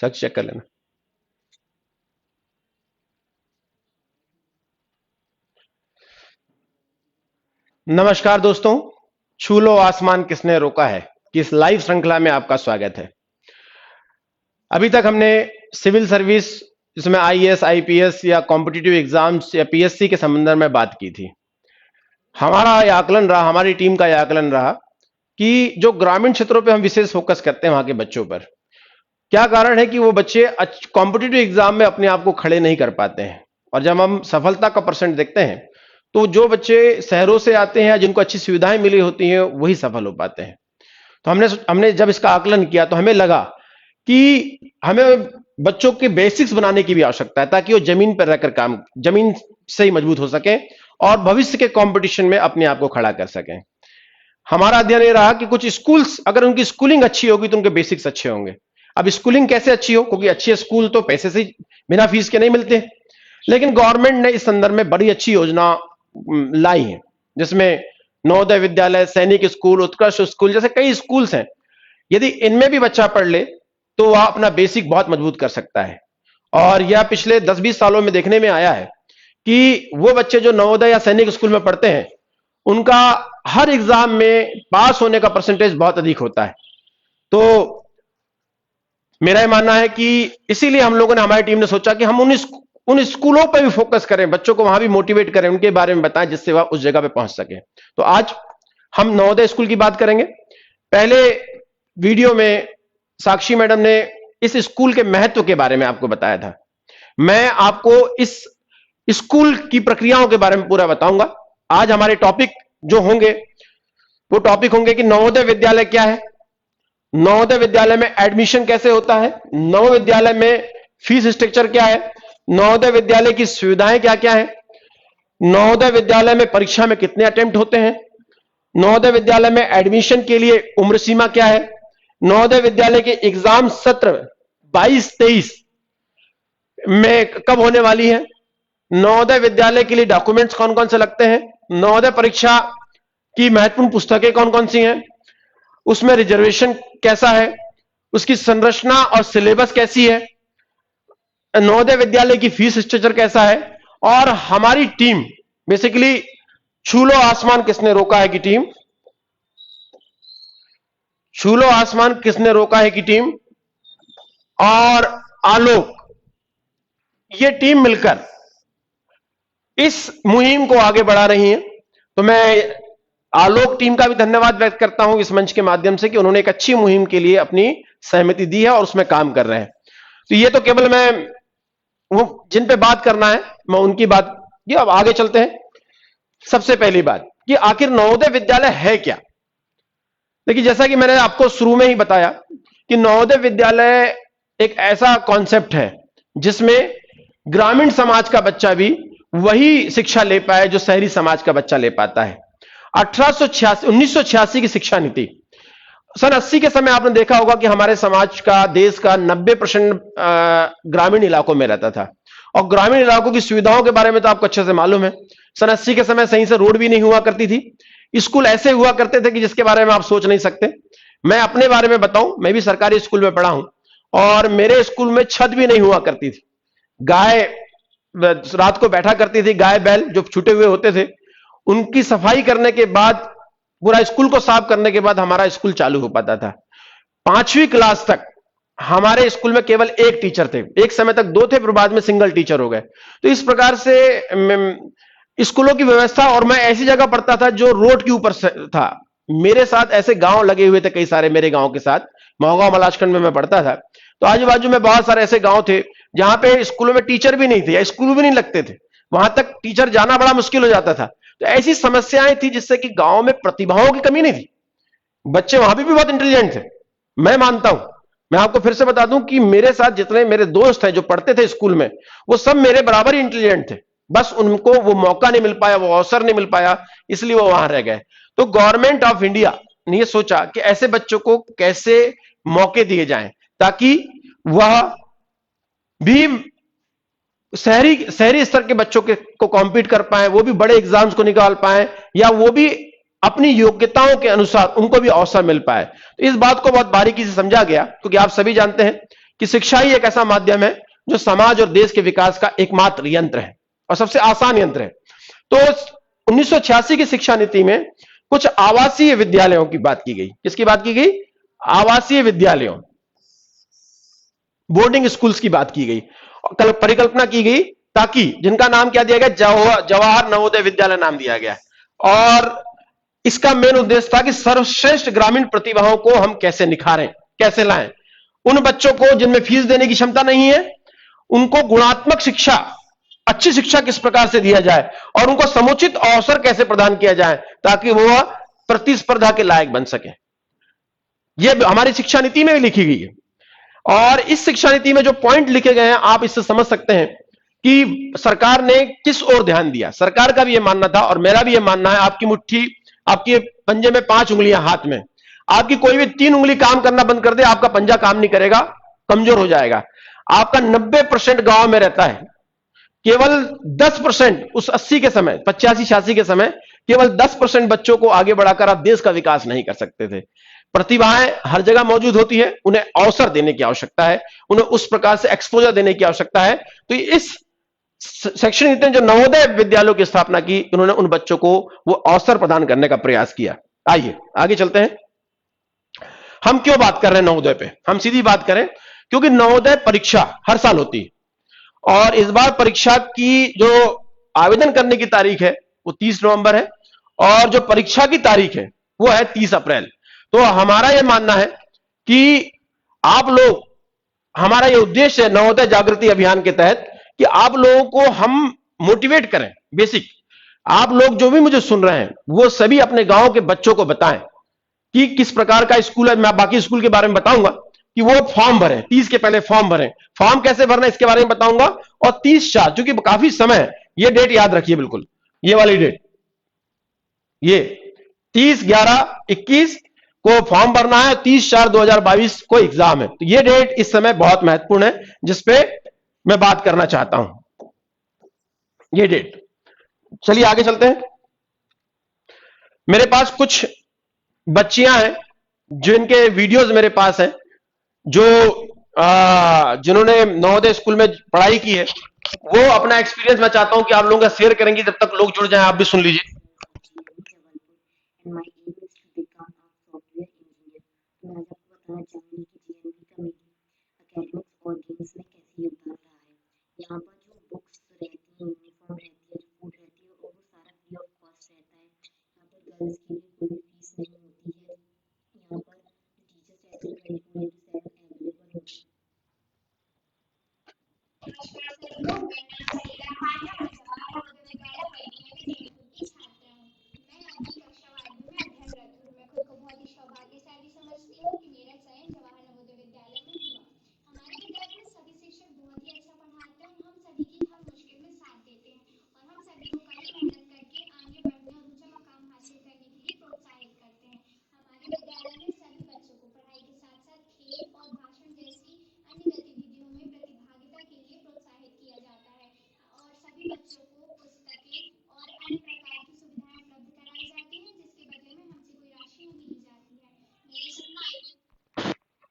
सच check कर लेना। नमस्कार दोस्तों, छू लो आसमान किसने रोका है कि इस लाइव श्रृंखला में आपका स्वागत है। अभी तक हमने सिविल सर्विस, जिसमें आईएएस, आईपीएस या कॉम्पिटिटिव एग्जाम्स या पीएससी के संबंध में बात की थी। हमारा यह आकलन रहा, हमारी टीम का यह आकलन रहा कि जो ग्रामीण क्षेत्रों पे हम विशेष फोकस करते हैं, वहां के बच्चों पर क्या कारण है कि वो बच्चे कॉम्पिटिटिव एग्जाम में अपने आप को खड़े नहीं कर पाते हैं। और जब हम सफलता का परसेंट देखते हैं तो जो बच्चे शहरों से आते हैं, जिनको अच्छी सुविधाएं मिली होती हैं, वही सफल हो पाते हैं। तो हमने हमने जब इसका आकलन किया तो हमें लगा कि हमें बच्चों के बेसिक्स बनाने की भी आवश्यकता है, ताकि वो जमीन पर रहकर जमीन से ही मजबूत हो सके और भविष्य के कंपटीशन में अपने आप को खड़ा कर सकें। हमारा अध्ययन ये रहा कि कुछ स्कूल्स, अगर उनकी स्कूलिंग अच्छी होगी तो उनके बेसिक्स अच्छे होंगे। अब स्कूलिंग कैसे अच्छी हो, क्योंकि अच्छे स्कूल तो पैसे से बिना फीस के नहीं मिलते, लेकिन गवर्नमेंट ने इस संदर्भ में बड़ी अच्छी योजना लाई है, जिसमें नवोदय विद्यालय, सैनिक स्कूल, उत्कृष्ट स्कूल जैसे कई स्कूल्स हैं। यदि इनमें भी बच्चा पढ़ ले तो वह अपना बेसिक बहुत मजबूत कर सकता है। और यह पिछले 10-20 सालों में देखने में आया है कि वो बच्चे जो नवोदय या सैनिक स्कूल में पढ़ते हैं, उनका हर एग्जाम में पास होने का परसेंटेज बहुत अधिक होता है। तो मेरा यह मानना है कि इसीलिए हम लोगों ने, हमारी टीम ने सोचा कि हम उन स्कूलों पर भी फोकस करें, बच्चों को वहां भी मोटिवेट करें, उनके बारे में बताएं, जिससे वह उस जगह पे पहुंच सके। तो आज हम नवोदय स्कूल की बात करेंगे। पहले वीडियो में साक्षी मैडम ने इस स्कूल के महत्व के बारे में आपको बताया था। मैं आपको इस स्कूल की प्रक्रियाओं के बारे में पूरा बताऊंगा। आज हमारे टॉपिक जो होंगे वो टॉपिक होंगे कि नवोदय विद्यालय क्या है, नवोदय विद्यालय में एडमिशन कैसे होता है, नवोदय विद्यालय में फीस स्ट्रक्चर क्या है, नवोदय विद्यालय की सुविधाएं क्या क्या है, नवोदय विद्यालय में परीक्षा में कितने अटेम्प्ट होते हैं, नवोदय विद्यालय में एडमिशन के लिए उम्र सीमा क्या है, नवोदय विद्यालय के एग्जाम सत्र 22-23 में कब होने वाली है, नवोदय विद्यालय के लिए डॉक्यूमेंट्स कौन कौन से लगते हैं, नवोदय परीक्षा की महत्वपूर्ण पुस्तकें कौन कौन सी हैं, उसमें रिजर्वेशन कैसा है, उसकी संरचना और सिलेबस कैसी है, नवोदय विद्यालय की फीस स्ट्रक्चर कैसा है। और हमारी टीम बेसिकली छू लो आसमान किसने रोका है की टीम, छू लो आसमान किसने रोका है की टीम और आलोक, ये टीम मिलकर इस मुहिम को आगे बढ़ा रही है। तो मैं आलोक टीम का भी धन्यवाद व्यक्त करता हूं इस मंच के माध्यम से कि उन्होंने एक अच्छी मुहिम के लिए अपनी सहमति दी है और उसमें काम कर रहे हैं। तो ये तो केवल मैं वो जिन पे बात करना है मैं उनकी बात की। अब आगे चलते हैं। सबसे पहली बात कि आखिर नवोदय विद्यालय है क्या। देखिए, जैसा कि मैंने आपको शुरू में ही बताया कि नवोदय विद्यालय एक ऐसा कॉन्सेप्ट है जिसमें ग्रामीण समाज का बच्चा भी वही शिक्षा ले पाए जो शहरी समाज का बच्चा ले पाता है। 1986 की शिक्षा नीति, सन 80 के समय आपने देखा होगा कि हमारे समाज का, देश का 90% ग्रामीण इलाकों में रहता था। और ग्रामीण इलाकों की सुविधाओं के बारे में तो आपको अच्छे से मालूम है। सन 80 के समय सही से रोड भी नहीं हुआ करती थी, स्कूल ऐसे हुआ करते थे कि जिसके बारे में आप सोच नहीं सकते। मैं अपने बारे में बताऊं, मैं भी सरकारी स्कूल में पढ़ा हूं और मेरे स्कूल में छत भी नहीं हुआ करती थी। गाय रात को बैठा करती थी, गाय बैल जो छूटे हुए होते थे, उनकी सफाई करने के बाद, पूरा स्कूल को साफ करने के बाद हमारा स्कूल चालू हो पाता था। 5वीं क्लास तक हमारे स्कूल में केवल एक टीचर थे, एक समय तक 2 थे, फिर बाद में सिंगल टीचर हो गए। तो इस प्रकार से स्कूलों की व्यवस्था, और मैं ऐसी जगह पढ़ता था जो रोड के ऊपर था। मेरे साथ ऐसे गांव लगे हुए थे कई सारे, मेरे गांव के साथ मोहगांव मलाजखंड में मैं पढ़ता था। तो आजू बाजू में बहुत सारे ऐसे गांव थे जहां पे स्कूलों में टीचर भी नहीं थे या स्कूल भी नहीं लगते थे, वहां तक टीचर जाना बड़ा मुश्किल हो जाता था। तो ऐसी समस्याएं थी जिससे कि गांव में प्रतिभाओं की कमी नहीं थी, बच्चे वहां भी बहुत इंटेलिजेंट थे, मैं मानता हूं। मैं आपको फिर से बता दूं कि मेरे साथ जितने मेरे दोस्त हैं जो पढ़ते थे स्कूल में, वो सब मेरे बराबर ही इंटेलिजेंट थे, बस उनको वो मौका नहीं मिल पाया, वो अवसर नहीं मिल पाया, इसलिए वो वहां रह गए। तो गवर्नमेंट ऑफ इंडिया ने ये सोचा कि ऐसे बच्चों को कैसे मौके दिए जाएं ताकि वह भी शहरी स्तर के बच्चों को कॉम्पीट कर पाए, वो भी बड़े एग्जाम्स को निकाल पाए, या वो भी अपनी योग्यताओं के अनुसार उनको भी अवसर मिल पाए। तो इस बात को बहुत बारीकी से समझा गया, क्योंकि आप सभी जानते हैं कि शिक्षा ही एक ऐसा माध्यम है जो समाज और देश के विकास का एकमात्र यंत्र है और सबसे आसान यंत्र है। तो 1986 की शिक्षा नीति में कुछ आवासीय विद्यालयों की बात की गई। किसकी बात की गई? आवासीय विद्यालयों, बोर्डिंग स्कूल्स की बात की गई, परिकल्पना की गई, ताकि जिनका नाम क्या दिया गया? जवाहर नवोदय विद्यालय नाम दिया गया। और इसका मेन उद्देश्य था कि सर्वश्रेष्ठ ग्रामीण प्रतिभाओं को हम कैसे निखारें, कैसे लाएं। उन बच्चों को जिनमें फीस देने की क्षमता नहीं है, उनको गुणात्मक शिक्षा, अच्छी शिक्षा किस प्रकार से दिया जाए और उनको समुचित अवसर कैसे प्रदान किया जाए ताकि वो प्रतिस्पर्धा के लायक बन सके। यह हमारी शिक्षा नीति में भी लिखी गई है। और इस शिक्षा नीति में जो पॉइंट लिखे गए हैं, आप इससे समझ सकते हैं कि सरकार ने किस ओर ध्यान दिया। सरकार का भी यह मानना था और मेरा भी यह मानना है, आपकी मुट्ठी, आपके पंजे में 5 उंगलियां हाथ में, आपकी कोई भी 3 उंगली काम करना बंद कर दे, आपका पंजा काम नहीं करेगा, कमजोर हो जाएगा। आपका 90% गांव में रहता है, केवल 10% उस 80 के समय, 85-86 के समय केवल 10% बच्चों को आगे बढ़ाकर आप देश का विकास नहीं कर सकते थे। प्रतिभाएं हर जगह मौजूद होती है, उन्हें अवसर देने की आवश्यकता है, उन्हें उस प्रकार से एक्सपोजर देने की आवश्यकता है। तो इस शैक्षणिक नीति ने जो नवोदय विद्यालयों की स्थापना की, उन्होंने उन बच्चों को वो अवसर प्रदान करने का प्रयास किया। आइए आगे चलते हैं। हम क्यों बात कर रहे हैं नवोदय पे? हम सीधी बात करें, क्योंकि नवोदय परीक्षा हर साल होती है और इस बार परीक्षा की जो आवेदन करने की तारीख है वो 30 नवंबर है और जो परीक्षा की तारीख है वो है 30 अप्रैल। तो हमारा यह मानना है कि आप लोग, हमारा यह उद्देश्य है नवोदय जागृति अभियान के तहत कि आप लोगों को हम मोटिवेट करें। बेसिक आप लोग जो भी मुझे सुन रहे हैं वो सभी अपने गांव के बच्चों को बताएं कि किस प्रकार का स्कूल है। मैं बाकी स्कूल के बारे में बताऊंगा कि वो फॉर्म भरें, 30 के पहले फॉर्म भरें। फॉर्म कैसे भरना है इसके बारे में बताऊंगा। और 30/4, चूंकि काफी समय है, ये डेट याद रखिए बिल्कुल, ये वाली डेट, ये 30/11/21 को फॉर्म भरना है, 30/4/2022 को एग्जाम है। तो ये डेट इस समय बहुत महत्वपूर्ण है जिसपे मैं बात करना चाहता हूं, ये डेट। चलिए आगे चलते हैं। मेरे पास कुछ बच्चियां हैं जिनके वीडियोस मेरे पास हैं, जो जिन्होंने नवोदय स्कूल में पढ़ाई की है, वो अपना एक्सपीरियंस मैं चाहता हूं कि आप लोगों का शेयर करेंगे। जब तक लोग जुड़ जाएं आप भी सुन लीजिए।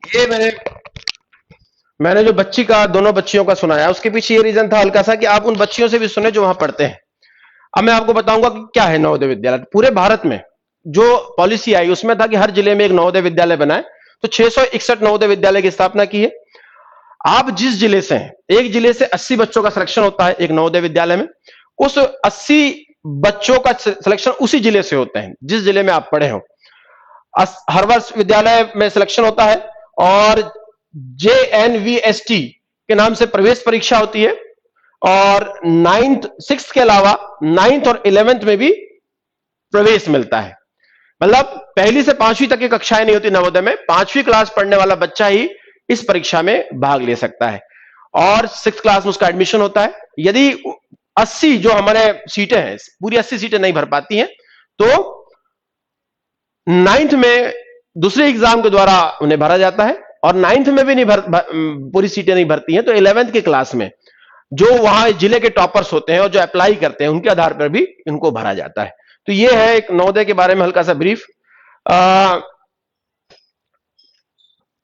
ये मैंने जो बच्ची का, दोनों बच्चियों का सुनाया, उसके पीछे ये रीजन था हल्का सा कि आप उन बच्चियों से भी सुने जो वहां पढ़ते हैं। अब मैं आपको बताऊंगा कि क्या है नवोदय विद्यालय। पूरे भारत में जो पॉलिसी आई उसमें था कि हर जिले में एक नवोदय विद्यालय बनाए। तो 661 नवोदय विद्यालय की स्थापना की है। आप जिस जिले से हैं, एक जिले से 80 बच्चों का सिलेक्शन होता है एक नवोदय विद्यालय में। उस 80 बच्चों का सिलेक्शन उसी जिले से होते हैं जिस जिले में आप पढ़े हो। हर वर्ष विद्यालय में सिलेक्शन होता है और JNVST के नाम से प्रवेश परीक्षा होती है और 9th 6th के अलावा 9th और 11th में भी प्रवेश मिलता है। मतलब पहली से 5वीं तक की कक्षाएं नहीं होती नवोदय में, 5वीं क्लास पढ़ने वाला बच्चा ही इस परीक्षा में भाग ले सकता है और 6th क्लास में उसका एडमिशन होता है। यदि 80 जो हमारे सीटें हैं, पूरी 80 सीटें नहीं भर पाती हैं, तो 9th में दूसरे एग्जाम के द्वारा उन्हें भरा जाता है और 9th में भी नहीं पूरी सीटें नहीं भरती हैं, तो 11th की क्लास में जो वहां जिले के टॉपर्स होते हैं और जो अप्लाई करते हैं उनके आधार पर भी इनको भरा जाता है। तो ये है एक नवोदय के बारे में हल्का सा ब्रीफ।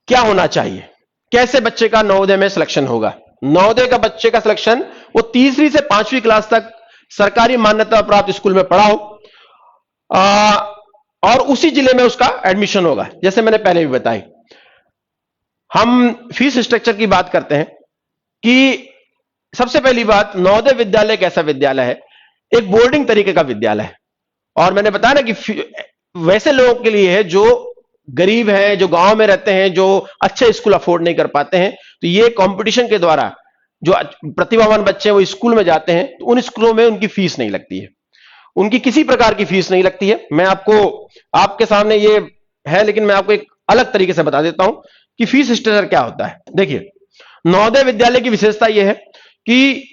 क्या होना चाहिए? कैसे बच्चे का नवोदय में सिलेक्शन होगा। नवोदय का बच्चे का सिलेक्शन वो तीसरी से 5वीं क्लास तक सरकारी मान्यता प्राप्त स्कूल में पढ़ा हो और उसी जिले में उसका एडमिशन होगा। जैसे मैंने पहले भी बताई, हम फीस स्ट्रक्चर की बात करते हैं कि सबसे पहली बात, नवोदय विद्यालय कैसा विद्यालय है, एक बोर्डिंग तरीके का विद्यालय है। और मैंने बताया ना कि वैसे लोगों के लिए है जो गरीब हैं, जो गांव में रहते हैं, जो अच्छे स्कूल अफोर्ड नहीं कर पाते हैं, तो ये कंपटीशन के द्वारा जो प्रतिभावान बच्चे हैं वो स्कूल में जाते हैं, तो उन स्कूलों में उनकी फीस नहीं लगती है, उनकी किसी प्रकार की फीस नहीं लगती है। मैं आपको आपके सामने ये है, लेकिन मैं आपको एक अलग तरीके से बता देता हूं कि फीस स्ट्रक्चर क्या होता है। देखिए, नवोदय विद्यालय की विशेषता यह है कि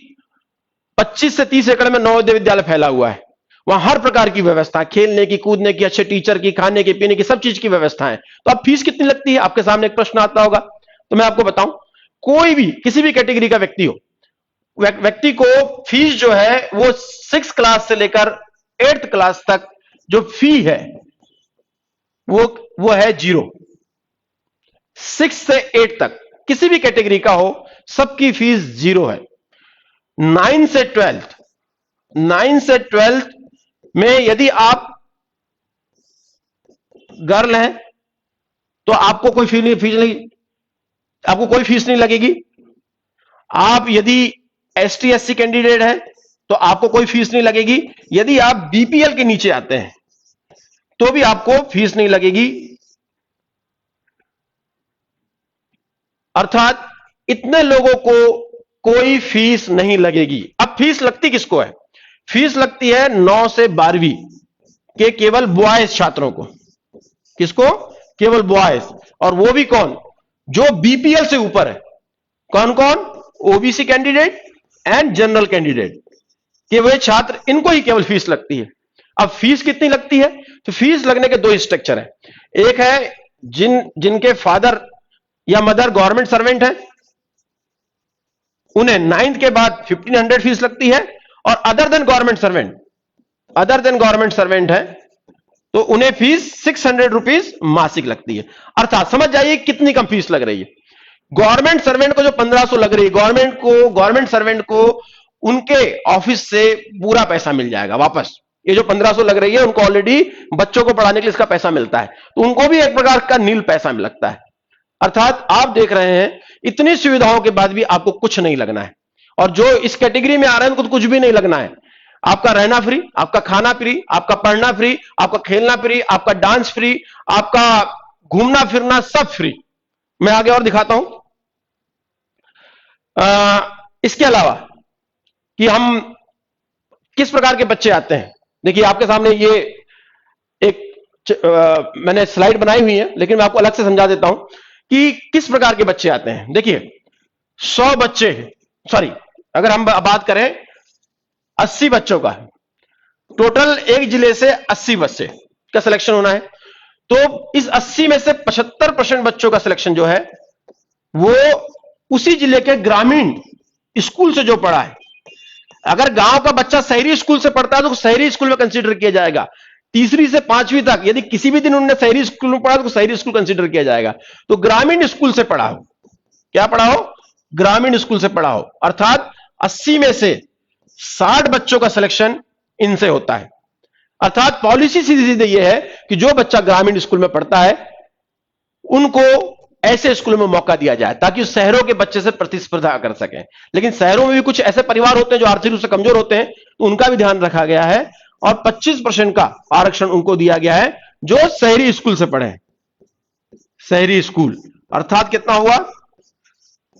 25 से 30 एकड़ में नवोदय विद्यालय फैला हुआ है। वहां हर प्रकार की व्यवस्था, खेलने की, कूदने की, अच्छे टीचर की, खाने की, पीने की, सब चीज की व्यवस्था है। तो अब फीस कितनी लगती है, आपके सामने एक प्रश्न आता होगा, तो मैं आपको बताऊं, कोई भी किसी भी कैटेगरी का व्यक्ति हो, व्यक्ति को फीस जो है वो 6 क्लास से लेकर 8th क्लास तक जो फी है वो है 0। 6 से 8 तक किसी भी कैटेगरी का हो, सबकी फीस 0 है। 9 से 12th में यदि आप गर्ल हैं तो आपको कोई फीस नहीं लगेगी। आप यदि एसटी एससी कैंडिडेट हैं तो आपको कोई फीस नहीं लगेगी। यदि आप बीपीएल के नीचे आते हैं तो भी आपको फीस नहीं लगेगी। अर्थात इतने लोगों को कोई फीस नहीं लगेगी। अब फीस लगती किसको है? फीस लगती है 9 से 12वीं के केवल बॉयज छात्रों को। किसको? केवल बॉयज। और वो भी कौन? जो बीपीएल से ऊपर है। कौन कौन? OBC candidate and general candidate के वे छात्र, इनको ही केवल फीस लगती है। अब फीस कितनी लगती है? तो फीस लगने के 2 स्ट्रक्चर है। एक है जिनके फादर या मदर गवर्नमेंट सर्वेंट है, उन्हें 9th के बाद 1500 फीस लगती है। और अदर देन गवर्नमेंट सर्वेंट है तो उन्हें फीस 600 रुपीज मासिक लगती है। अर्थात समझ जाइए कितनी कम फीस लग रही है। गवर्नमेंट सर्वेंट को जो 1500 लग रही है, गवर्नमेंट सर्वेंट को उनके ऑफिस से पूरा पैसा मिल जाएगा वापस। ये जो 1500 लग रही है उनको ऑलरेडी बच्चों को पढ़ाने के लिए इसका पैसा मिलता है, तो उनको भी एक प्रकार का नील पैसा लगता है। अर्थात आप देख रहे हैं इतनी सुविधाओं के बाद भी आपको कुछ नहीं लगना है। और जो इस कैटेगरी में आ रहे हैं उनको कुछ भी नहीं लगना है। आपका रहना फ्री, आपका खाना फ्री, आपका पढ़ना फ्री, आपका खेलना फ्री, आपका डांस फ्री, आपका घूमना फिरना सब फ्री। मैं आगे और दिखाता हूं। इसके अलावा कि हम किस प्रकार के बच्चे आते हैं, देखिए आपके सामने ये एक मैंने स्लाइड बनाई हुई है, लेकिन मैं आपको अलग से समझा देता हूं कि किस प्रकार के बच्चे आते हैं। देखिए 100 बच्चे, अगर हम बात करें 80 बच्चों का, टोटल एक जिले से 80 बच्चे का सिलेक्शन होना है, तो इस 80 में से 75% बच्चों का सिलेक्शन जो है वो उसी जिले के ग्रामीण स्कूल से जो पढ़ा है। अगर गांव का बच्चा शहरी स्कूल से पढ़ता है तो शहरी स्कूल में कंसीडर किया जाएगा। तीसरी से 5वीं तक यदि किसी भी दिन उन्होंने शहरी स्कूल में पढ़ा तो शहरी स्कूल कंसीडर किया जाएगा। तो ग्रामीण स्कूल से पढ़ा हो, क्या पढ़ा हो? ग्रामीण स्कूल से पढ़ा हो। अर्थात 80 में से 60 बच्चों का सिलेक्शन इनसे होता है। अर्थात पॉलिसी सीधी सीधी यह है कि जो बच्चा ग्रामीण स्कूल में पढ़ता है उनको ऐसे स्कूलों में मौका दिया जाए ताकि शहरों के बच्चे से प्रतिस्पर्धा कर सकें। लेकिन शहरों में भी कुछ ऐसे परिवार होते हैं जो आर्थिक रूप से कमजोर होते हैं, तो उनका भी ध्यान रखा गया है और 25% का आरक्षण उनको दिया गया है जो शहरी स्कूल से पढ़े। शहरी स्कूल अर्थात कितना हुआ?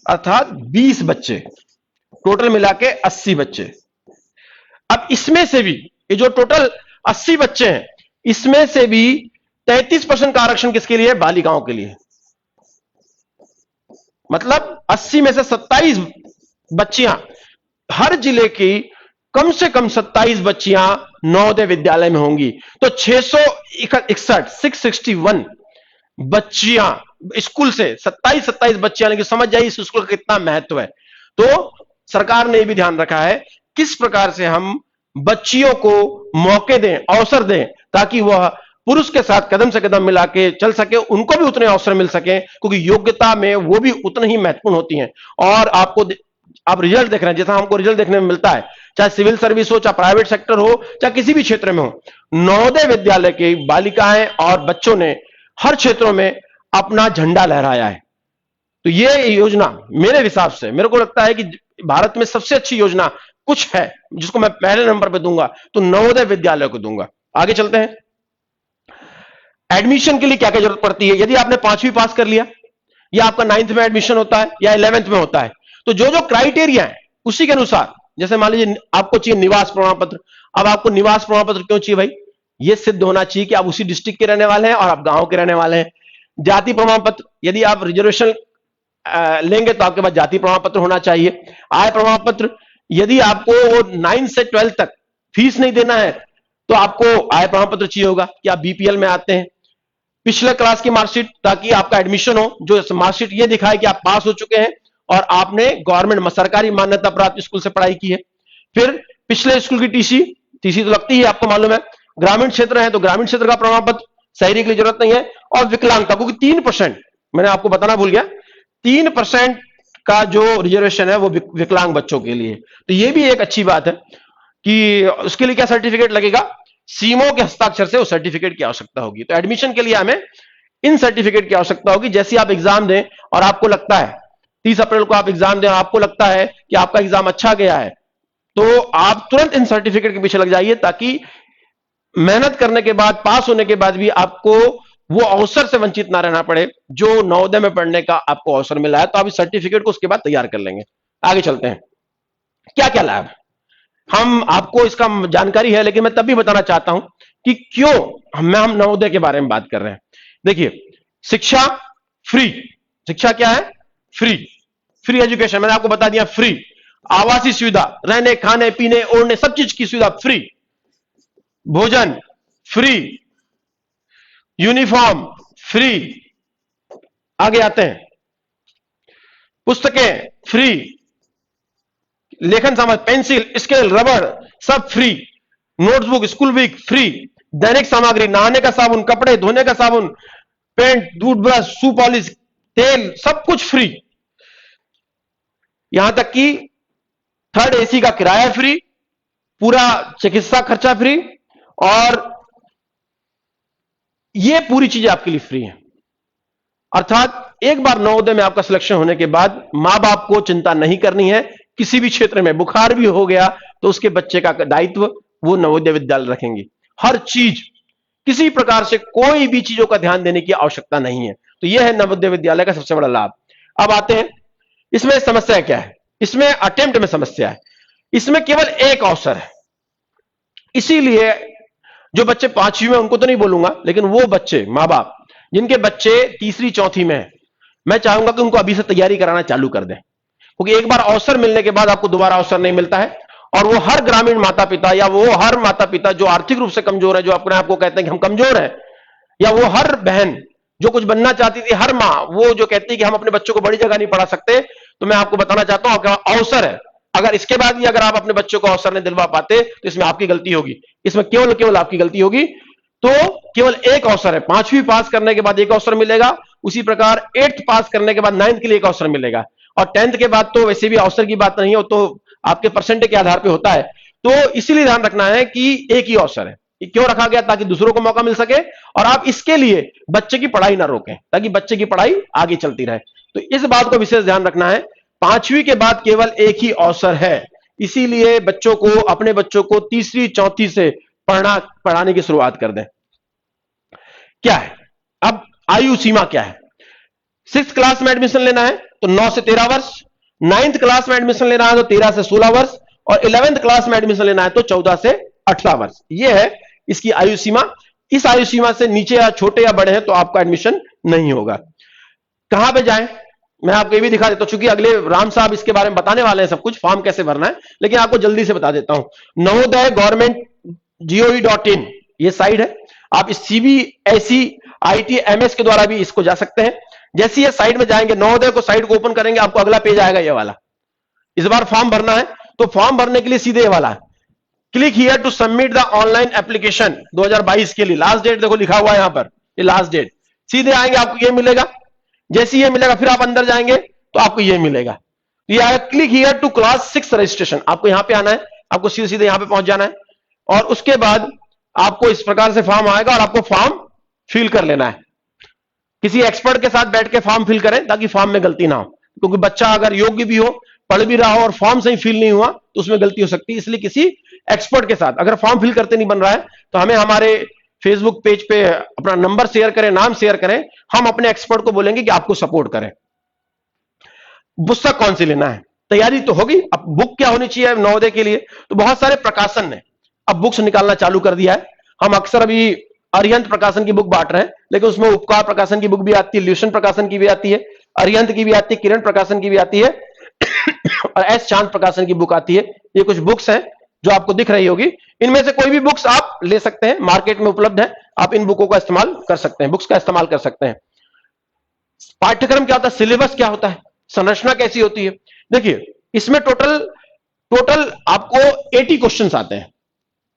अर्थात 20 बच्चे, टोटल मिला के 80 बच्चे। अब इसमें से भी ये जो टोटल 80 बच्चे हैं, इसमें से भी 33% का आरक्षण किसके लिए? बालिकाओं के लिए। मतलब 80 में से 27 बच्चियां, हर जिले की कम से कम 27 बच्चियां नवोदय विद्यालय में होंगी। तो 661 बच्चियां स्कूल से, 27 बच्चियां, लेकिन समझ जाइए इस स्कूल का कितना महत्व है। तो सरकार ने भी ध्यान रखा है किस प्रकार से हम बच्चियों को मौके दें, अवसर दें, ताकि वह पुरुष के साथ कदम से कदम मिला के चल सके, उनको भी उतने अवसर मिल सके, क्योंकि योग्यता में वो भी उतनी ही महत्वपूर्ण होती हैं। और आप रिजल्ट देख रहे हैं, जैसा हमको रिजल्ट देखने में मिलता है, चाहे सिविल सर्विस हो, चाहे प्राइवेट सेक्टर हो, चाहे किसी भी क्षेत्र में हो, नवोदय विद्यालय की बालिकाएं और बच्चों ने हर क्षेत्रों में अपना झंडा लहराया है। तो ये योजना मेरे हिसाब से, मेरे को लगता है कि भारत में सबसे अच्छी योजना कुछ है जिसको मैं पहले नंबर पे दूंगा, तो नवोदय विद्यालय को दूंगा। आगे चलते हैं। एडमिशन के लिए क्या क्या जरूरत पड़ती है? यदि आपने 5वीं पास कर लिया, या आपका 9th में एडमिशन होता है या 11th में होता है, तो जो जो क्राइटेरिया है उसी के अनुसार, जैसे मान लीजिए आपको चाहिए निवास प्रमाण पत्र। अब आपको निवास प्रमाण पत्र क्यों चाहिए भाई? ये सिद्ध होना चाहिए कि आप उसी डिस्ट्रिक्ट के रहने वाले हैं और आप गांव के रहने वाले हैं। जाति प्रमाण पत्र, यदि आप रिजर्वेशन लेंगे तो आपके पास जाति प्रमाण पत्र होना चाहिए। आय प्रमाण पत्र, यदि आपको 9 से 12 तक फीस नहीं देना है तो आपको आय प्रमाण पत्र चाहिए होगा कि आप बीपीएल में आते हैं। पिछले क्लास की मार्कशीट, ताकि आपका एडमिशन हो, जो मार्कशीट ये दिखाए कि आप पास हो चुके हैं और आपने गवर्नमेंट सरकारी मान्यता प्राप्त स्कूल से पढ़ाई की है। फिर पिछले स्कूल की टीसी तो लगती है, आपको मालूम है। ग्रामीण क्षेत्र है तो ग्रामीण क्षेत्र का प्रमाण पत्र, शहरी के लिए जरूरत नहीं है। और विकलांगता, क्योंकि 3%, मैंने आपको बताना भूल गया, 3% का जो रिजर्वेशन है वो विकलांग बच्चों के लिए। तो ये भी एक अच्छी बात है कि उसके लिए क्या सर्टिफिकेट लगेगा? सीमो के हस्ताक्षर से उस सर्टिफिकेट की आवश्यकता होगी। तो एडमिशन के लिए हमें इन सर्टिफिकेट की आवश्यकता होगी। जैसे आप एग्जाम दें और आपको लगता है 30 अप्रैल को आप एग्जाम दें, आपको लगता है कि आपका एग्जाम अच्छा गया है, तो आप तुरंत इन सर्टिफिकेट के पीछे लग जाइए, ताकि मेहनत करने के बाद, पास होने के बाद भी आपको वो अवसर से वंचित ना रहना पड़े जो नवोदय में पढ़ने का आपको अवसर मिला है। तो आप इस सर्टिफिकेट को उसके बाद तैयार कर लेंगे। आगे चलते हैं। क्या क्या लाभ? हम आपको इसका जानकारी है, लेकिन मैं तब भी बताना चाहता हूं कि क्यों हम नवोदय के बारे में बात कर रहे हैं। देखिए, शिक्षा फ्री। शिक्षा क्या है? फ्री एजुकेशन, मैंने आपको बता दिया, फ्री। आवासीय सुविधा, रहने, खाने, पीने, ओढ़ने, सब चीज की सुविधा फ्री। भोजन फ्री, यूनिफॉर्म फ्री। आगे आते हैं। पुस्तकें फ्री, लेखन सामग्री, पेंसिल, स्केल, रबड़, सब free. Notebook, school book free. दैनिक सामग्री, नहाने का साबुन, कपड़े धोने का साबुन, पेंट, टूथब्रश, शू पॉलिश, तेल, सब कुछ फ्री। यहां तक कि 3rd एसी का किराया फ्री, पूरा चिकित्सा खर्चा फ्री, और ये पूरी चीजें आपके लिए फ्री हैं। अर्थात एक बार नवोदय में आपका सिलेक्शन होने के बाद मां बाप को चिंता नहीं करनी है। किसी भी क्षेत्र में बुखार भी हो गया तो उसके बच्चे का दायित्व वो नवोदय विद्यालय रखेंगे। हर चीज, किसी प्रकार से कोई भी चीजों का ध्यान देने की आवश्यकता नहीं है। तो यह है नवोदय विद्यालय का सबसे बड़ा लाभ। अब आते हैं, इसमें समस्या क्या है? इसमें अटेम्प्ट में समस्या है। इसमें केवल एक अवसर है। इसीलिए जो बच्चे 5वीं में, उनको तो नहीं बोलूंगा, लेकिन वो बच्चे, मां बाप जिनके बच्चे 3री 4थी में है, मैं चाहूंगा कि उनको अभी से तैयारी कराना चालू कर दें, क्योंकि एक बार अवसर मिलने के बाद आपको दोबारा अवसर नहीं मिलता है। और वो हर ग्रामीण माता पिता, या वो हर माता पिता जो आर्थिक रूप से कमजोर है, जो अपने आप को कहते हैं कि हम कमजोर हैं, या वो हर बहन जो कुछ बनना चाहती थी, हर मां वो जो कहती है कि हम अपने बच्चों को बड़ी जगह नहीं पढ़ा सकते, तो मैं आपको बताना चाहता हूं कि अवसर है। अगर इसके बाद भी अगर आप अपने बच्चों को अवसर नहीं दिलवा पाते तो इसमें आपकी गलती होगी। इसमें केवल आपकी गलती होगी। तो केवल एक अवसर है। 5वीं पास करने के बाद एक अवसर मिलेगा, उसी प्रकार 8th पास करने के बाद 9th के लिए एक अवसर मिलेगा, और 10th के बाद तो वैसे भी अवसर की बात नहीं हो, तो आपके परसेंटेज के आधार पर होता है। तो इसीलिए ध्यान रखना है कि एक ही अवसर है। क्यों रखा गया? ताकि दूसरों को मौका मिल सके, और आप इसके लिए बच्चे की पढ़ाई ना रोकें, ताकि बच्चे की पढ़ाई आगे चलती रहे। तो इस बात को विशेष ध्यान रखना है। 5वीं के बाद केवल एक ही अवसर है, इसीलिए बच्चों को, अपने बच्चों को 3री 4थी से पढ़ाने की शुरुआत कर दें। क्या है अब आयु सीमा? क्या है? 6th क्लास में एडमिशन लेना है तो 9 से 13 वर्ष, 9th क्लास में एडमिशन लेना है तो 13 से 16 वर्ष, और 11th क्लास में एडमिशन लेना है तो 14 से 18 वर्ष। यह है इसकी आयु सीमा। इस आयु सीमा से नीचे या छोटे या बड़े हैं तो आपका एडमिशन नहीं होगा। कहां पे जाएं? मैं आपको ये भी दिखा देता हूं, चूंकि अगले राम साहब इसके बारे में बताने वाले हैं सब कुछ, फॉर्म कैसे भरना है, लेकिन आपको जल्दी से बता देता हूं। नवोदय गवर्नमेंट gov.in ये साइट है। आप इस CBSE ITMS के द्वारा भी इसको जा सकते हैं। जैसे ये साइट में जाएंगे, नवोदय को साइट को ओपन करेंगे, आपको अगला पेज आएगा ये वाला। इस बार फॉर्म भरना है तो फॉर्म भरने के लिए सीधे ये वाला है, click here to submit the online application 2022 के लिए। लास्ट डेट देखो लिखा हुआ है यहां पर, ये लास्ट डेट। सीधे आएंगे आपको ये मिलेगा, जैसे ये मिलेगा फिर आप अंदर जाएंगे तो आपको ये मिलेगा, ये आएगा click here to class 6 registration. आपको यहां पे आना है, आपको सीधे सीधे यहां पे पहुंच जाना है और उसके बाद आपको इस प्रकार से फॉर्म आएगा और आपको फॉर्म फिल कर लेना है। किसी एक्सपर्ट के साथ बैठ के फॉर्म फिल करें ताकि फॉर्म में गलती ना हो, क्योंकि बच्चा अगर योग्य भी हो, पढ़ भी रहा हो और फॉर्म सही फिल नहीं हुआ तो उसमें गलती हो सकती है। इसलिए किसी एक्सपर्ट के साथ, अगर फॉर्म फिल करते नहीं बन रहा है तो हमें हमारे फेसबुक पेज पे अपना नंबर शेयर करें, नाम शेयर करें, हम अपने एक्सपर्ट को बोलेंगे कि आपको सपोर्ट करें। पुस्तक कौन सी लेना है, तैयारी तो होगी। अब बुक क्या होनी चाहिए नवोदय के लिए, तो बहुत सारे प्रकाशन ने अब बुक्स निकालना चालू कर दिया है। हम अक्सर अभी अरिहंत प्रकाशन की बुक बांट रहे हैं, लेकिन उसमें उपकार प्रकाशन की बुक भी आती है, ल्यूशन प्रकाशन की भी आती है, अरिहंत की भी आती है, किरण प्रकाशन की भी आती है और एस चांद प्रकाशन की बुक आती है। ये कुछ बुक्स हैं जो आपको दिख रही होगी, इनमें से कोई भी बुक्स आप ले सकते हैं, मार्केट में उपलब्ध है, आप इन बुकों का इस्तेमाल कर सकते हैं, बुक्स का इस्तेमाल कर सकते हैं। पाठ्यक्रम क्या होता है, सिलेबस क्या होता है, संरचना कैसी होती है, देखिए इसमें टोटल टोटल आपको 80 क्वेश्चंस आते हैं।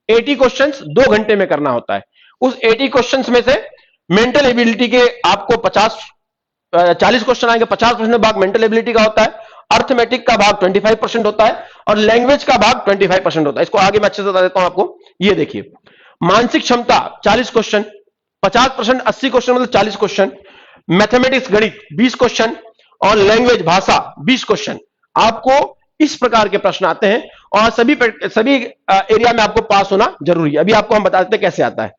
80 क्वेश्चंस 2 घंटे में करना होता है। उस 80 क्वेश्चंस में से मेंटल एबिलिटी के आपको 40 क्वेश्चन आएंगे, 50% भाग मेंटल एबिलिटी का होता है, अर्थमेटिक का भाग 25% होता है और लैंग्वेज का भाग 25% होता है। इसको आगे मैं अच्छे से बता देता हूं आपको। ये देखिए, मानसिक क्षमता 40 क्वेश्चन, 50% 80 क्वेश्चन मतलब 40 क्वेश्चन, मैथमेटिक्स गणित 20 क्वेश्चन और लैंग्वेज भाषा 20 क्वेश्चन। आपको इस प्रकार के प्रश्न आते हैं और सभी एरिया में आपको पास होना जरूरी है। अभी आपको हम बता देते हैं कैसे आता है।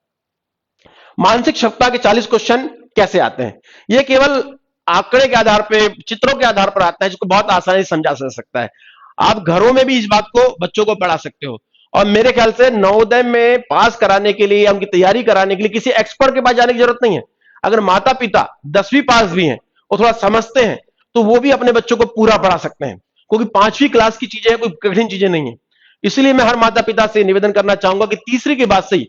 मानसिक क्षमता के 40 क्वेश्चन कैसे आते हैं, यह केवल आंकड़े के आधार पर, चित्रों के आधार पर आता है, जिसको बहुत आसानी से समझा जा सकता है। आप घरों में भी इस बात को बच्चों को पढ़ा सकते हो और मेरे ख्याल से नवोदय में पास कराने के लिए, उनकी तैयारी कराने के लिए किसी एक्सपर्ट के पास जाने की जरूरत नहीं है। अगर माता पिता 10वीं पास भी हैं और थोड़ा समझते हैं तो वो भी अपने बच्चों को पूरा पढ़ा सकते हैं, क्योंकि 5वीं क्लास की चीजें कोई कठिन चीजें नहीं है। इसलिए मैं हर माता पिता से निवेदन करना चाहूंगा कि तीसरी के बाद से ही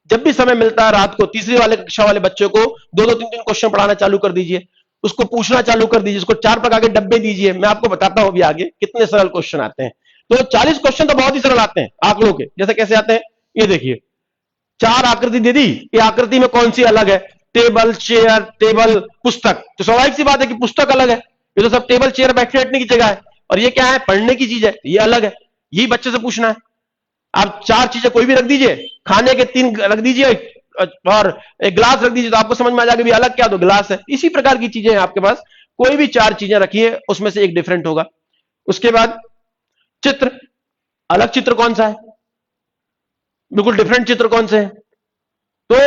जब भी समय मिलता है रात को, तीसरी वाले कक्षा वाले बच्चों को 2-2 3-3 क्वेश्चन पढ़ाना चालू कर दीजिए, उसको पूछना चालू कर दीजिए, उसको 4 प्रकार के डब्बे दीजिए। मैं आपको बताता हूं अभी आगे कितने सरल क्वेश्चन आते हैं। तो 40 क्वेश्चन तो बहुत ही सरल आते हैं आंकड़ों के। जैसे कैसे आते हैं, ये देखिए, 4 आकृति दे दी, ये आकृति में कौन सी अलग है, टेबल, चेयर, टेबल, पुस्तक। तो स्वाभाविक सी बात है कि पुस्तक अलग है, ये तो सब टेबल चेयर बैठने की जगह है, और ये क्या है, पढ़ने की चीज है, ये अलग है। यही बच्चे से पूछना है। आप 4 चीजें कोई भी रख दीजिए, खाने के 3 रख दीजिए और एक गिलास रख दीजिए, तो आपको समझ में आ जाएगा भी अलग क्या, तो गिलास है। इसी प्रकार की चीजें हैं आपके पास, कोई भी 4 चीजें रखिए, उसमें से एक डिफरेंट होगा। उसके बाद चित्र, अलग चित्र कौन सा है, बिल्कुल डिफरेंट चित्र कौन से है। तो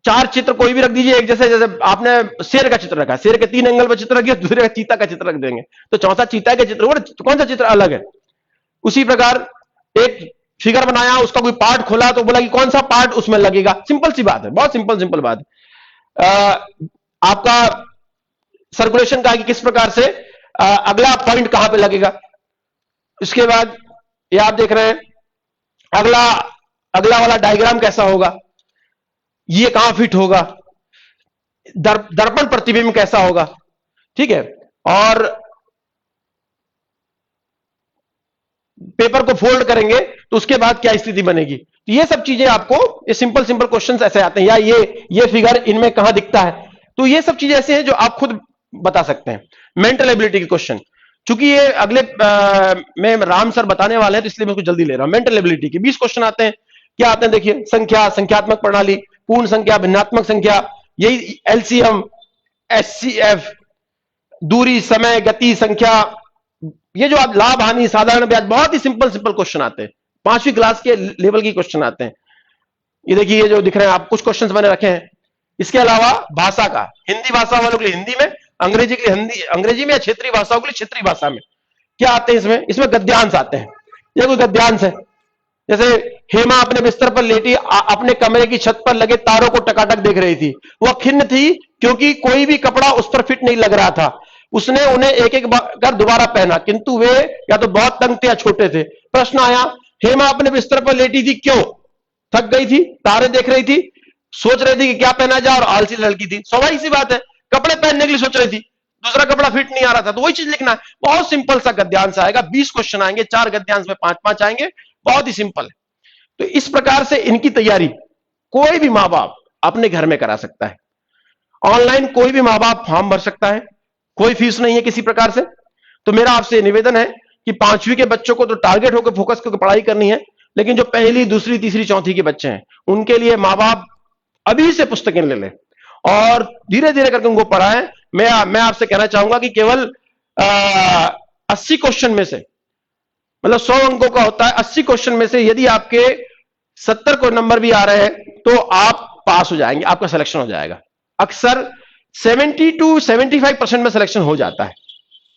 4 चित्र कोई भी रख दीजिए एक जैसे। जैसे आपने शेर का चित्र रखा, शेर के 3 एंगल पर चित्र रखिए, दूसरे का चीता का चित्र रख देंगे, तो चौथा चीता का चित्र, तो कौन सा चित्र अलग है। उसी प्रकार एक फिगर बनाया, उसका कोई पार्ट खोला तो बोला कि कौन सा पार्ट उसमें लगेगा। सिंपल सी बात है, बहुत सिंपल बात है। आपका सर्कुलेशन का कि किस प्रकार से अगला पॉइंट कहां पे लगेगा। इसके बाद ये आप देख रहे हैं, अगला वाला डायग्राम कैसा होगा, ये कहां फिट होगा, दर्पण प्रतिबिंब कैसा होगा, ठीक है, और पेपर को फोल्ड करेंगे तो उसके बाद क्या स्थिति बनेगी। तो ये सब चीजें आपको, ये सिंपल क्वेश्चंस ऐसे आते हैं, या ये फिगर इनमें कहां दिखता है। तो ये सब चीजें ऐसे हैं जो आप खुद बता सकते हैं। मेंटल एबिलिटी के क्वेश्चन, चूंकि ये अगले में राम सर बताने वाले हैं तो इसलिए मैं उसको जल्दी ले रहा हूं। मेंटल एबिलिटी के 20 क्वेश्चन आते हैं। क्या आते हैं देखिए, संख्या, संख्यात्मक प्रणाली, पूर्ण संख्या, भिन्नात्मक संख्या, यही एलसीएम, एचसीएफ, दूरी, समय, गति, संख्या, ये जो आप लाभ हानि, साधारण ब्याज, बहुत ही सिंपल क्वेश्चन आते हैं, 5वीं क्लास के लेवल की क्वेश्चन आते हैं। ये देखिए, ये जो दिख रहे हैं आप, कुछ क्वेश्चंस मैंने रखे हैं। इसके अलावा भाषा का, हिंदी भाषा वालों के लिए हिंदी में, अंग्रेजी के लिए अंग्रेजी में, या क्षेत्रीय भाषाओं के लिए क्षेत्रीय भाषा में। क्या आते हैं इसमें गद्यांश आते हैं। ये कोई गद्यांश है, जैसे हेमा अपने बिस्तर पर लेटी अपने कमरे की छत पर लगे तारों को टकाटक देख रही थी। वह खिन्न थी क्योंकि कोई भी कपड़ा उस पर फिट नहीं लग रहा था। उसने उन्हें एक एक कर दोबारा पहना, किंतु वे या तो बहुत तंग थे या छोटे थे। प्रश्न आया, हेमा अपने बिस्तर पर लेटी थी क्यों, थक गई थी, तारे देख रही थी, सोच रही थी कि क्या पहना जाए, और आलसी लड़की थी। स्वाभाविक सी बात है, कपड़े पहनने के लिए सोच रही थी, दूसरा कपड़ा फिट नहीं आ रहा था, तो वही चीज लिखना है। बहुत सिंपल सा गद्यांश आएगा, 20 क्वेश्चन आएंगे, 4 गद्यांश में 5-5 आएंगे, बहुत ही सिंपल है। तो इस प्रकार से इनकी तैयारी कोई भी मां बाप अपने घर में करा सकता है। ऑनलाइन कोई भी मां बाप फॉर्म भर सकता है, कोई फीस नहीं है किसी प्रकार से। तो मेरा आपसे निवेदन है कि 5वीं के बच्चों को तो टारगेट होकर फोकस करके पढ़ाई करनी है, लेकिन जो पहली, दूसरी, तीसरी, चौथी के बच्चे हैं उनके लिए मां बाप अभी से पुस्तकें ले लें और धीरे धीरे करके उनको पढ़ाएं। मैं आपसे कहना चाहूंगा कि केवल 80 क्वेश्चन में से, मतलब 100 अंकों का होता है, 80 क्वेश्चन में से यदि आपके 70 को नंबर भी आ रहे हैं तो आप पास हो जाएंगे, आपका सिलेक्शन हो जाएगा। अक्सर 70 टू 75% में सिलेक्शन हो जाता है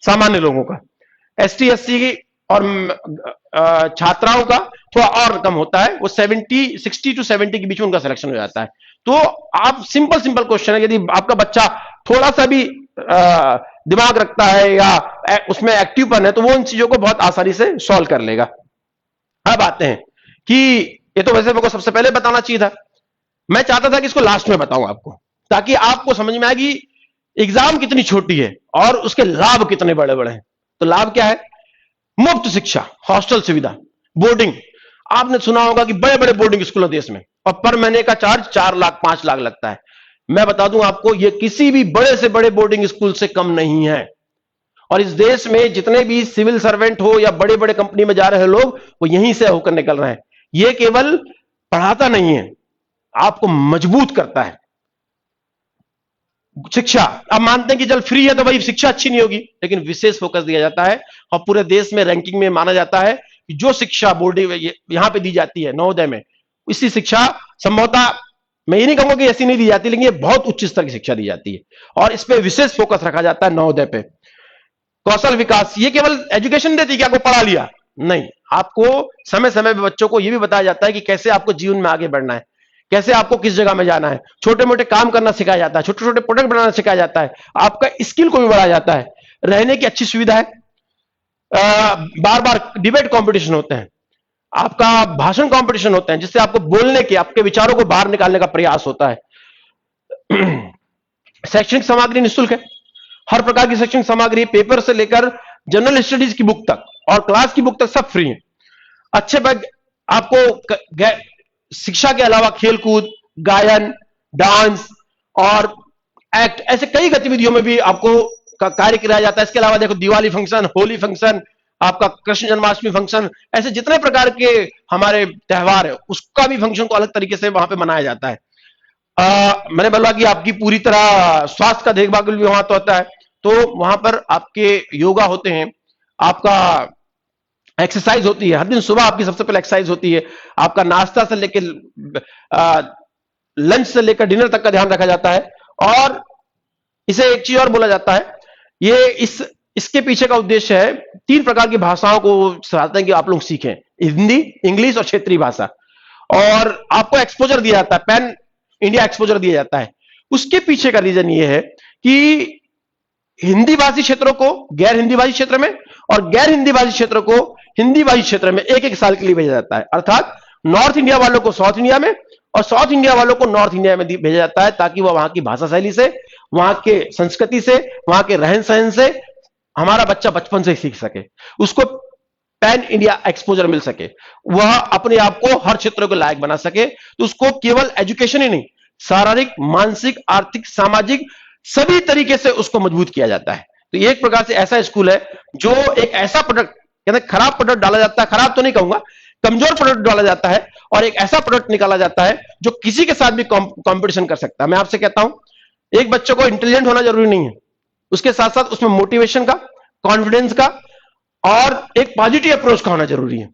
सामान्य लोगों का। एसटी एससी और छात्राओं का थोड़ा और कम होता है, वो 60 टू 70 के बीच में उनका सिलेक्शन हो जाता है। तो आप सिंपल क्वेश्चन है, यदि आपका बच्चा थोड़ा सा भी दिमाग रखता है या उसमें एक्टिवपन है तो वो इन चीजों को बहुत आसानी से सॉल्व कर लेगा। अब आते हैं कि ये तो वैसे मेरे को सबसे पहले बताना चाहिए था, मैं चाहता था कि इसको लास्ट में बताऊं आपको, ताकि आपको समझ में आए कि एग्जाम कितनी छोटी है और उसके लाभ कितने बड़े बड़े हैं। तो लाभ क्या है? मुफ्त शिक्षा, हॉस्टल सुविधा, बोर्डिंग। आपने सुना होगा कि बड़े बड़े बोर्डिंग स्कूल देश में, और पर महीने का चार्ज 4 लाख 5 लाख लगता है। मैं बता दूं आपको, यह किसी भी बड़े से बड़े बोर्डिंग स्कूल से कम नहीं है। और इस देश में जितने भी सिविल सर्वेंट हो या बड़े बड़े कंपनी में जा रहे लोग, वो यहीं से होकर निकल रहे हैं। यह केवल पढ़ाता नहीं है, आपको मजबूत करता है। शिक्षा, आप मानते हैं कि जब फ्री है तो भाई शिक्षा अच्छी नहीं होगी, लेकिन विशेष फोकस दिया जाता है और पूरे देश में रैंकिंग में माना जाता है कि जो शिक्षा बोर्डिंग यहां पे दी जाती है नवोदय में, इसी शिक्षा संभवतः, मैं ये नहीं कहूंगा कि ऐसी नहीं दी जाती, लेकिन ये बहुत उच्च स्तर की शिक्षा दी जाती है और इस पर विशेष फोकस रखा जाता है नवोदय पे। कौशल विकास, ये केवल एजुकेशन देती है कि आपको पढ़ा लिया, नहीं, आपको समय समय पर बच्चों को यह भी बताया जाता है कि कैसे आपको जीवन में आगे बढ़ना है, कैसे आपको किस जगह में जाना है, छोटे मोटे काम करना सिखाया जाता है, छोटे छोटे प्रोडक्ट बनाना सिखाया जाता है, आपका स्किल को भी बढ़ाया जाता है, रहने की अच्छी सुविधा है, बार बार डिबेट कंपटीशन होते हैं, आपका भाषण कंपटीशन होते हैं, जिससे आपको बोलने के, आपके विचारों को बाहर निकालने का प्रयास होता है। शैक्षणिक सामग्री निःशुल्क है, हर प्रकार की शैक्षणिक सामग्री, पेपर से लेकर जनरल स्टडीज की बुक तक और क्लास की बुक तक सब फ्री है। अच्छे बैग, आपको शिक्षा के अलावा खेलकूद, गायन, डांस और एक्ट, ऐसे कई गतिविधियों में भी आपको कार्य कराया जाता है। इसके अलावा देखो, दिवाली फंक्शन, होली फंक्शन, आपका कृष्ण जन्माष्टमी फंक्शन, ऐसे जितने प्रकार के हमारे त्योहार है उसका भी फंक्शन को अलग तरीके से वहां पे मनाया जाता है। मैंने बोला कि आपकी पूरी तरह स्वास्थ्य का देखभाल भी वहां तो होता है, तो वहां पर आपके योगा होते हैं, आपका एक्सरसाइज होती है, हर दिन सुबह आपकी सबसे पहले एक्सरसाइज होती है, आपका नाश्ता से लेकर लंच से लेकर डिनर तक का ध्यान रखा जाता है। और इसे एक चीज और बोला जाता है, ये इसके पीछे का उद्देश्य है 3 प्रकार की भाषाओं को सिखाते हैं कि आप लोग सीखें, हिंदी, इंग्लिश और क्षेत्रीय भाषा, और आपको एक्सपोजर दिया जाता है, पैन इंडिया एक्सपोजर दिया जाता है। उसके पीछे का रीजन ये है कि हिंदी भाषी क्षेत्रों को गैर हिंदी भाषी क्षेत्र में और गैर हिंदी भाषी क्षेत्र को हिंदी भाषी क्षेत्र में 1-1 साल के लिए भेजा जाता है, अर्थात नॉर्थ इंडिया वालों को साउथ इंडिया में और साउथ इंडिया वालों को नॉर्थ इंडिया में भेजा जाता है, ताकि वह वहां की भाषा शैली से, वहां के संस्कृति से, वहां के रहन सहन से हमारा बच्चा बचपन से सीख सके, उसको पैन इंडिया एक्सपोजर मिल सके, वह अपने आप को हर क्षेत्र को लायक बना सके। तो उसको केवल एजुकेशन ही नहीं, शारीरिक, मानसिक, आर्थिक, सामाजिक सभी तरीके से उसको मजबूत किया जाता है। तो ये एक प्रकार से ऐसा स्कूल है जो एक ऐसा प्रोडक्ट, यानी खराब प्रोडक्ट डाला जाता है, खराब तो नहीं कहूंगा, कमजोर प्रोडक्ट डाला जाता है और एक ऐसा प्रोडक्ट निकाला जाता है जो किसी के साथ भी कंपटीशन कर सकता है। मैं आपसे कहता हूं, एक बच्चे को इंटेलिजेंट होना जरूरी नहीं है, उसके साथ साथ उसमें मोटिवेशन का, कॉन्फिडेंस का और एक पॉजिटिव अप्रोच का होना जरूरी है।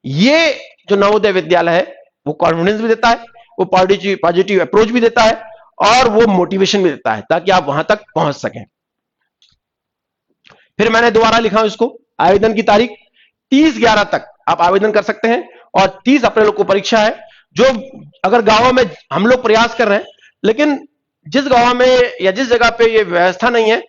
ये जो नवोदय विद्यालय है वो कॉन्फिडेंस भी देता है, वो पॉजिटिव अप्रोच भी देता है और वो मोटिवेशन भी देता है, ताकि आप वहां तक पहुंच सकें। फिर मैंने दोबारा लिखा हूं इसको, आवेदन की तारीख 30/11 तक आप आवेदन कर सकते हैं और 30 अप्रैल को परीक्षा है। जो अगर गांवों में हम लोग प्रयास कर रहे हैं, लेकिन जिस गांव में या जिस जगह पे ये व्यवस्था नहीं है,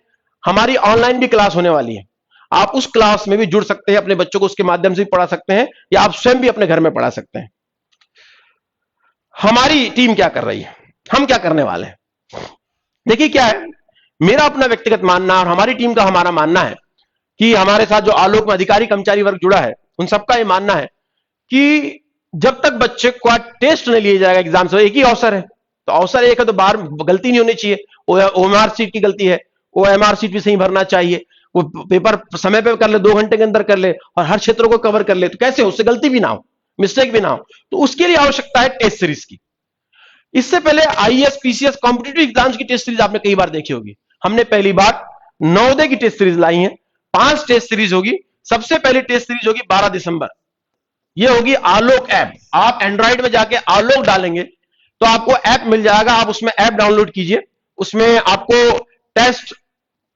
हमारी ऑनलाइन भी क्लास होने वाली है, आप उस क्लास में भी जुड़ सकते हैं, अपने बच्चों को उसके माध्यम से भी पढ़ा सकते हैं या आप स्वयं भी अपने घर में पढ़ा सकते हैं। हमारी टीम क्या कर रही है, हम क्या करने वाले हैं, देखिए क्या है, मेरा अपना व्यक्तिगत मानना और हमारी टीम का हमारा मानना है कि हमारे साथ जो आलोक में अधिकारी कर्मचारी वर्ग जुड़ा है, उन सबका ये मानना है कि जब तक बच्चे का टेस्ट नहीं लिया जाएगा एग्जाम से, एक ही अवसर है, तो अवसर एक है, तो बाहर गलती नहीं होनी चाहिए। ओएमआर सीट की गलती है, ओएमआर सीट भी सही भरना चाहिए, वो पेपर समय पे कर ले, 2 घंटे के अंदर कर ले और हर क्षेत्रों को कवर कर ले, तो कैसे उससे गलती भी ना हो, मिस्टेक भी ना हो। तो उसके लिए आवश्यकता है टेस्ट सीरीज की। इससे पहले आईएएस पीसीएस कॉम्पिटिटिव एग्जाम्स की टेस्ट सीरीज आपने कई बार देखी होगी। हमने पहली बार नवोदय की टेस्ट सीरीज लाई है, 5 टेस्ट सीरीज होगी। सबसे पहली टेस्ट सीरीज होगी 12 दिसंबर, ये होगी आलोक ऐप। आप एंड्रॉइड में जाके आलोक डालेंगे तो आपको ऐप मिल जाएगा, आप उसमें ऐप डाउनलोड कीजिए। उसमें आपको टेस्ट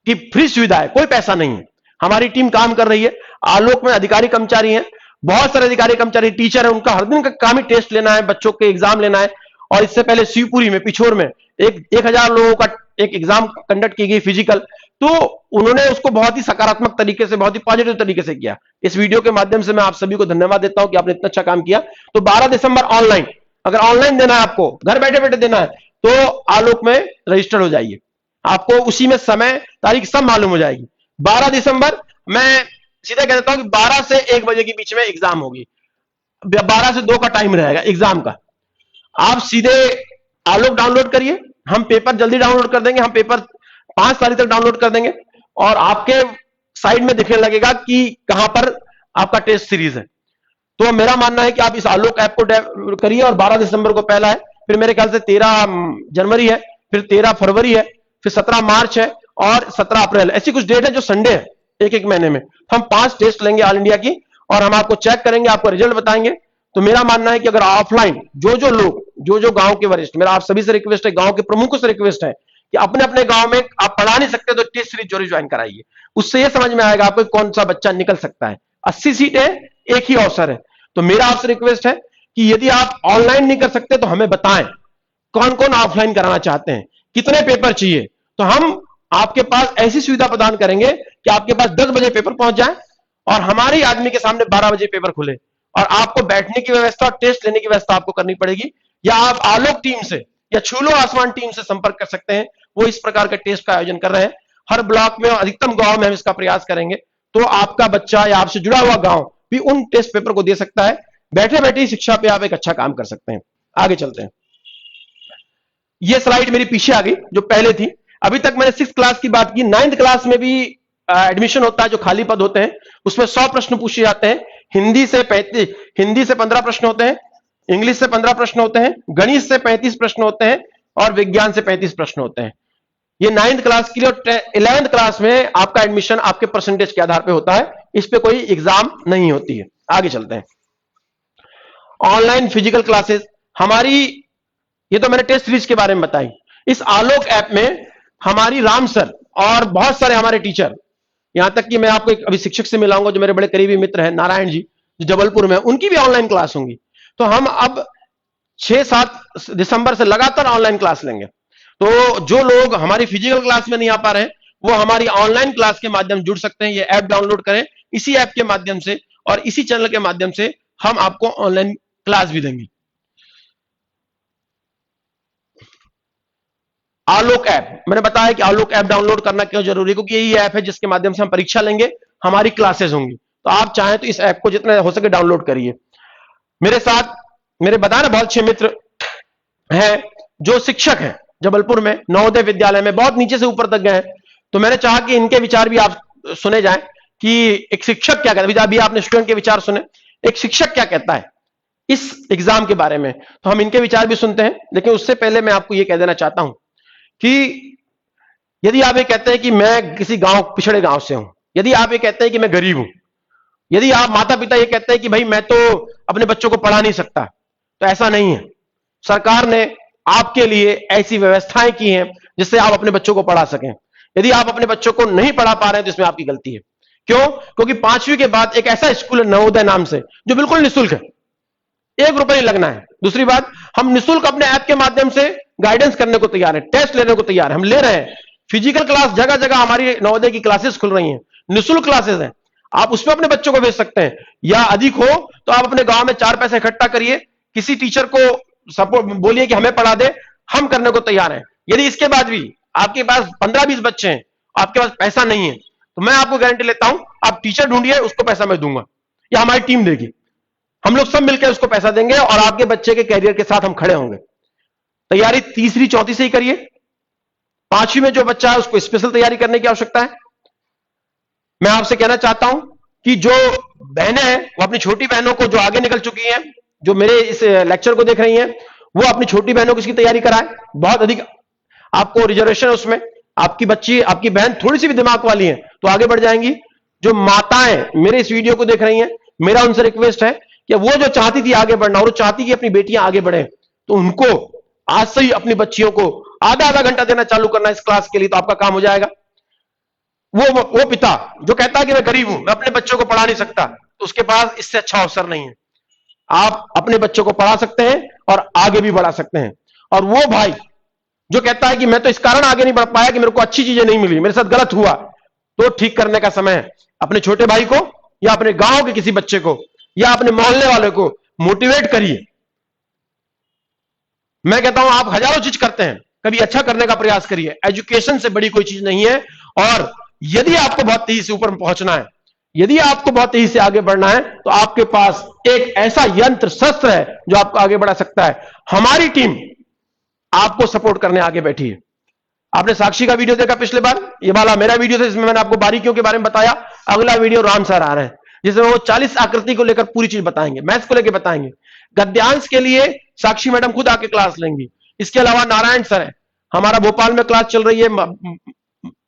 की फ्री सुविधा है, कोई पैसा नहीं है। हमारी टीम काम कर रही है, आलोक में अधिकारी कर्मचारी हैं, बहुत सारे अधिकारी कर्मचारी टीचर है, उनका हर दिन का काम ही टेस्ट लेना है, बच्चों के एग्जाम लेना है। और इससे पहले शिवपुरी में, पिछोर में 1000 लोगों का एक एग्जाम कंडक्ट की गई फिजिकल, तो उन्होंने उसको बहुत ही सकारात्मक तरीके से, बहुत ही पॉजिटिव तरीके से किया। इस वीडियो के माध्यम से मैं आप सभी को धन्यवाद देता हूं कि आपने इतना अच्छा काम किया। तो 12 दिसंबर ऑनलाइन, अगर ऑनलाइन देना है, आपको घर बैठे बैठे देना है, तो आलोक में रजिस्टर हो जाइए, आपको उसी में समय तारीख सब मालूम हो जाएगी। 12 दिसंबर, मैं सीधा कह देता हूं कि 12 से 1 बजे के बीच में एग्जाम होगी, 12 से 2 का टाइम रहेगा एग्जाम का। आप सीधे आलोक डाउनलोड करिए, हम पेपर जल्दी डाउनलोड कर देंगे, हम पेपर 5 तारीख तक डाउनलोड कर देंगे और आपके साइड में दिखने लगेगा कि कहां पर आपका टेस्ट सीरीज है। तो मेरा मानना है कि आप इस आलोक ऐप को करिए, और 12 दिसंबर को पहला है, फिर मेरे ख्याल से 13 जनवरी है, फिर 13 फरवरी है, फिर 17 मार्च है और 17 अप्रैल, ऐसी कुछ डेट है जो संडे है एक एक महीने में। हम 5 टेस्ट लेंगे ऑल इंडिया की और हम आपको चेक करेंगे, आपको रिजल्ट बताएंगे। तो मेरा मानना है कि अगर ऑफलाइन जो लोग, जो गांव के वरिष्ठ, मेरा आप सभी से रिक्वेस्ट है, गांव के प्रमुखों से रिक्वेस्ट है कि अपने अपने गांव में आप पढ़ा नहीं सकते तो टेस्ट सीरीज जरूर ज्वाइन कराइए। उससे यह समझ में आएगा आपको कौन सा बच्चा निकल सकता है। 80 सीट है, एक ही अवसर है। तो मेरा आपसे रिक्वेस्ट है कि यदि आप ऑनलाइन नहीं कर सकते तो हमें बताएं, कौन कौन ऑफलाइन कराना चाहते हैं, कितने पेपर चाहिए, तो हम आपके पास ऐसी सुविधा प्रदान करेंगे कि आपके पास 10 बजे पेपर पहुंच जाए और हमारे आदमी के सामने 12 बजे पेपर खुले, और आपको बैठने की व्यवस्था और टेस्ट लेने की व्यवस्था आपको करनी पड़ेगी। या आप आलोक टीम से या छूलो आसमान टीम से संपर्क कर सकते हैं, वो इस प्रकार के टेस्ट का आयोजन कर रहे हैं। हर ब्लॉक में और अधिकतम गांव में हम इसका प्रयास करेंगे, तो आपका बच्चा या आपसे जुड़ा हुआ गांव भी उन टेस्ट पेपर को दे सकता है। बैठे बैठे शिक्षा पे आप एक अच्छा काम कर सकते हैं। आगे चलते हैं। ये स्लाइड मेरी पीछे आ गई जो पहले थी। अभी तक मैंने 6th क्लास की बात की। 9th क्लास में भी एडमिशन होता है, जो खाली पद होते हैं उसमें 100 प्रश्न पूछे जाते हैं। हिंदी से 15 प्रश्न होते हैं, इंग्लिश से 15 प्रश्न होते हैं, गणित से 35 प्रश्न होते हैं और विज्ञान से 35 प्रश्न होते हैं। ये 9th क्लास के लिए। 11th क्लास में आपका एडमिशन आपके परसेंटेज के आधार पर होता है, इस पे कोई एग्जाम नहीं होती है। आगे चलते हैं। ऑनलाइन फिजिकल क्लासेस हमारी, ये तो मैंने टेस्ट सीरीज के बारे में बताई। इस आलोक ऐप में हमारी राम सर और बहुत सारे हमारे टीचर, यहां तक कि मैं आपको एक अभी शिक्षक से मिलाऊंगा जो मेरे बड़े करीबी मित्र हैं, नारायण जी, जो जबलपुर में, उनकी भी ऑनलाइन क्लास होंगी। तो हम अब 6-7 दिसंबर से लगातार ऑनलाइन क्लास लेंगे। तो जो लोग हमारी फिजिकल क्लास में नहीं आ पा रहे हैं, वो हमारी ऑनलाइन क्लास के माध्यम से जुड़ सकते हैं। ये ऐप डाउनलोड करें, इसी ऐप के माध्यम से और इसी चैनल के माध्यम से हम आपको ऑनलाइन क्लास भी देंगे। आलोक ऐप, मैंने बताया कि आलोक ऐप डाउनलोड करना क्यों जरूरी है, क्योंकि यही ऐप है जिसके माध्यम से हम परीक्षा लेंगे, हमारी क्लासेस होंगी। तो आप चाहें तो इस ऐप को जितना हो सके डाउनलोड करिए। मेरे साथ मेरे बताया ना बहुत अच्छे मित्र हैं जो शिक्षक हैं जबलपुर में, नवोदय विद्यालय में, बहुत नीचे से ऊपर तक गए हैं। तो मैंने चाहा कि इनके विचार भी आप सुने जाएं कि एक शिक्षक क्या कहता है। अभी आपने स्टूडेंट के विचार सुने, एक शिक्षक क्या कहता है इस एग्जाम के बारे में, तो हम इनके विचार भी सुनते हैं। लेकिन उससे पहले मैं आपको यह कह देना चाहता हूं कि यदि आप ये कहते हैं कि मैं किसी गांव, पिछड़े गांव से हूं, यदि आप ये कहते हैं कि मैं गरीब हूं, यदि आप माता पिता ये कहते हैं कि भाई मैं तो अपने बच्चों को पढ़ा नहीं सकता, तो ऐसा नहीं है। सरकार ने आपके लिए ऐसी व्यवस्थाएं की हैं जिससे आप अपने बच्चों को पढ़ा सकें। यदि आप अपने बच्चों को नहीं पढ़ा पा रहे हैं तो इसमें आपकी गलती है। क्यों? क्योंकि 5वीं के बाद एक ऐसा स्कूल है नवोदय नाम से, जो बिल्कुल निःशुल्क है, 1 रुपए नहीं लगना है। दूसरी बात, हम निःशुल्क अपने ऐप के माध्यम से गाइडेंस करने को तैयार है, टेस्ट लेने को तैयार है, हम ले रहे हैं। फिजिकल क्लास जगह जगह हमारी नवोदय की क्लासेस खुल रही हैं, निःशुल्क क्लासेस हैं, आप उसमें अपने बच्चों को भेज सकते हैं। या अधिक हो तो आप अपने गांव में 4 पैसे इकट्ठा करिए, किसी टीचर को सपोर्ट बोलिए कि हमें पढ़ा दे, हम करने को तैयार हैं। यदि इसके बाद भी आपके पास 15-20 बच्चे हैं, आपके पास पैसा नहीं है, तो मैं आपको गारंटी लेता हूं आप टीचर ढूंढिए, उसको पैसा मैं दूंगा या हमारी टीम देगी। हम लोग सब मिलकर उसको पैसा देंगे और आपके बच्चे के कैरियर के साथ हम खड़े होंगे। तैयारी तीसरी चौथी से ही करिए। पांचवी में जो बच्चा है उसको स्पेशल तैयारी करने की आवश्यकता है। मैं आपसे कहना चाहता हूं कि जो बहनें हैं वो अपनी छोटी बहनों को, जो आगे निकल चुकी हैं, जो मेरे इस लेक्चर को देख रही हैं, वो अपनी छोटी बहनों की इसकी तैयारी कराएं। बहुत अधिक आपको रिजर्वेशन है उसमें। आपकी बच्ची, आपकी बहन थोड़ी सी भी दिमाग वाली है तो आगे बढ़ जाएंगी। जो माताएं मेरे इस वीडियो को देख रही हैं, मेरा उनसे रिक्वेस्ट है कि वो जो चाहती थी आगे बढ़ना और वो चाहती कि अपनी बेटियां आगे बढ़े, तो उनको आज से ही अपनी बच्चियों को आधा आधा घंटा देना चालू करना इस क्लास के लिए, तो आपका काम हो जाएगा। वो पिता जो कहता है कि मैं गरीब हूं, मैं अपने बच्चों को पढ़ा नहीं सकता, तो उसके पास इससे अच्छा अवसर नहीं है। आप अपने बच्चों को पढ़ा सकते हैं और आगे भी बढ़ा सकते हैं। और वो भाई जो कहता है कि मैं तो इस कारण आगे नहीं बढ़ पाया कि मेरे को अच्छी चीजें नहीं मिली, मेरे साथ गलत हुआ, तो ठीक करने का समय है। अपने छोटे भाई को या अपने गांव के किसी बच्चे को या अपने मोहल्ले वाले को मोटिवेट करिए। मैं कहता हूं आप हजारों चीज करते हैं, कभी अच्छा करने का प्रयास करिए। एजुकेशन से बड़ी कोई चीज नहीं है। और यदि आपको बहुत तेजी से ऊपर पहुंचना है, यदि आपको बहुत तेजी से आगे बढ़ना है, तो आपके पास एक ऐसा यंत्र शस्त्र है जो आपको आगे बढ़ा सकता है। हमारी टीम आपको सपोर्ट करने आगे बैठी है। आपने साक्षी का वीडियो देखा पिछले बार, ये वाला मेरा वीडियो था, इसमें मैंने आपको बारीकियों के बारे में बताया। अगला वीडियो राम सर आ रहे हैं जिसमें वो 40 आकृति को लेकर पूरी चीज बताएंगे, मैथ्स को लेकर बताएंगे। गद्यांश के लिए साक्षी मैडम खुद आके क्लास लेंगी। इसके अलावा नारायण सर है, हमारा भोपाल में क्लास चल रही है,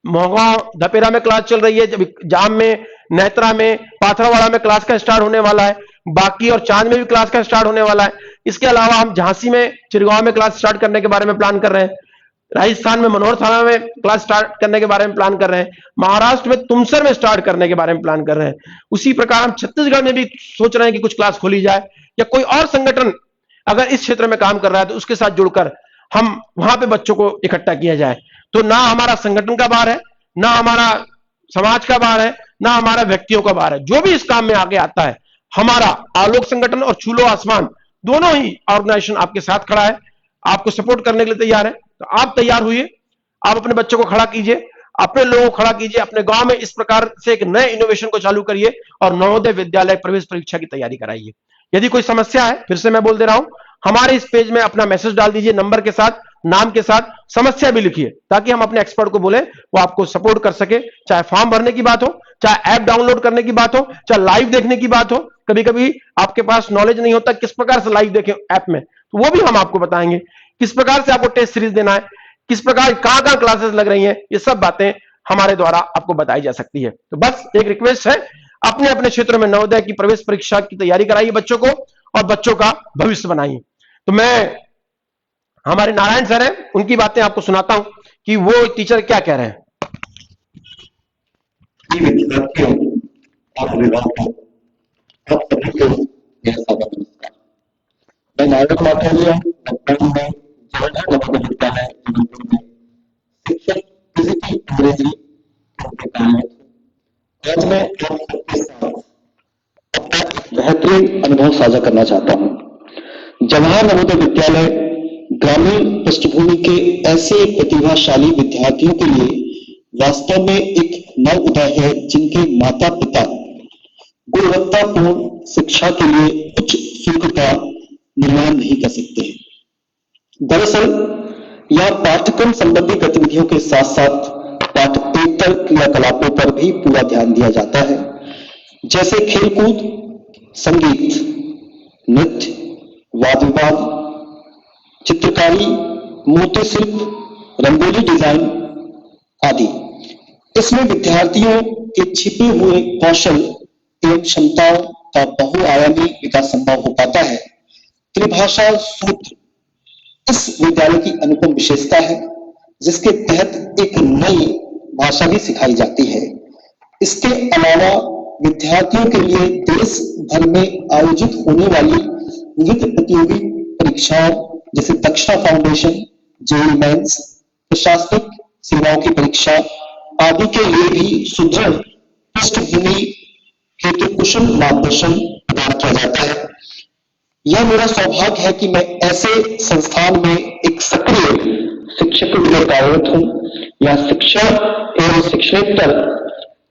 मोहगांव धपेरा में क्लास चल रही है, जाम में, नेत्रा में, पाथरावाड़ा में क्लास का स्टार्ट होने वाला है, बाकी और चांद में भी क्लास का स्टार्ट होने वाला है। इसके अलावा हम झांसी में, चिरगांव में क्लास स्टार्ट करने के बारे में प्लान कर रहे हैं। राजस्थान में मनोहर थाना में क्लास स्टार्ट करने के बारे में प्लान कर रहे हैं। महाराष्ट्र में तुमसर में स्टार्ट करने के बारे में प्लान कर रहे हैं। उसी प्रकार हम छत्तीसगढ़ में भी सोच रहे हैं कि कुछ क्लास खोली जाए, या कोई और संगठन अगर इस क्षेत्र में काम कर रहा है तो उसके साथ जुड़कर हम वहां पे बच्चों को इकट्ठा किया जाए। तो ना हमारा संगठन का भार है, ना हमारा समाज का भार है, ना हमारा व्यक्तियों का भार है। जो भी इस काम में आगे आता है, हमारा आलोक संगठन और छूलो आसमान दोनों ही ऑर्गेनाइजेशन आपके साथ खड़ा है, आपको सपोर्ट करने के लिए तैयार है। तो आप तैयार हुइए, आप अपने बच्चों को खड़ा कीजिए, अपने लोगों को खड़ा कीजिए, अपने गांव में इस प्रकार से एक नए इनोवेशन को चालू करिए और नवोदय विद्यालय प्रवेश परीक्षा की तैयारी कराइए। यदि कोई समस्या है, फिर से मैं बोल दे रहा हूं, हमारे इस पेज में अपना मैसेज डाल दीजिए, नंबर के साथ, नाम के साथ, समस्या भी लिखिए, ताकि हम अपने एक्सपर्ट को बोले, वो आपको सपोर्ट कर सके। चाहे फॉर्म भरने की बात हो, चाहे ऐप डाउनलोड करने की बात हो, चाहे लाइव देखने की बात हो। कभी कभी आपके पास नॉलेज नहीं होता किस प्रकार से लाइव देखें ऐप में, तो वो भी हम आपको बताएंगे। किस प्रकार से आपको टेस्ट सीरीज देना है, किस प्रकार कहां कहां क्लासेस लग रही हैं, ये सब बातें हमारे द्वारा आपको बताई जा सकती है। तो बस एक रिक्वेस्ट है, अपने अपने क्षेत्र में नवोदय की प्रवेश परीक्षा की तैयारी कराइए बच्चों को और बच्चों का भविष्य बनाइए। तो मैं हमारे नारायण सर हैं, उनकी बातें आपको सुनाता हूं कि वो टीचर क्या कह रहे हैं। मैं नारायण माथुर लखनऊ में जवाहर नवोदय विद्यालय में शिक्षक फिजिक्स अंग्रेजी पढ़ाता हूं। आज मैं आप सबके साथ अपना बेहतरीन अनुभव साझा करना चाहता हूं। जवाहर नवोदय विद्यालय ग्रामीण पृष्ठभूमि के ऐसे प्रतिभाशाली विद्यार्थियों के लिए वास्तव में एक नव उदय है, जिनके माता पिता गुणवत्तापूर्ण शिक्षा के लिए उच्च शुल्क का निर्माण नहीं कर सकते हैं। दरअसल यह पाठ्यक्रम संबंधी गतिविधियों के साथ साथ पाठ्येतर क्रियाकलापों पर भी पूरा ध्यान दिया जाता है, जैसे खेलकूद, संगीत, नृत्य, वाद विवाद, चित्रकारी, मूर्ति शिल्प, रंगोली डिजाइन आदि। इसमें विद्यार्थियों के छिपे हुए कौशल एवं क्षमताओं का बहुआयामी विकास संभव हो पाता है। त्रिभाषा सूत्र इस विद्यालय की अनुपम विशेषता है, जिसके तहत एक नई भाषा भी सिखाई जाती है। इसके अलावा विद्यार्थियों के लिए देश भर में आयोजित होने वाली विविध प्रतियोगी परीक्षाओं जैसे दक्षता फाउंडेशन, जेईई मेंस, प्रशासनिक सेवाओं की परीक्षा आदि के लिए भी सुदृढ़ पृष्ठभूमि हेतु कुशल मार्गदर्शन प्रदान किया जाता है। यह मेरा सौभाग्य है कि मैं ऐसे संस्थान में एक सक्रिय शिक्षक के रूप में कार्यरत हूं। या शिक्षा एवं शिक्षेतर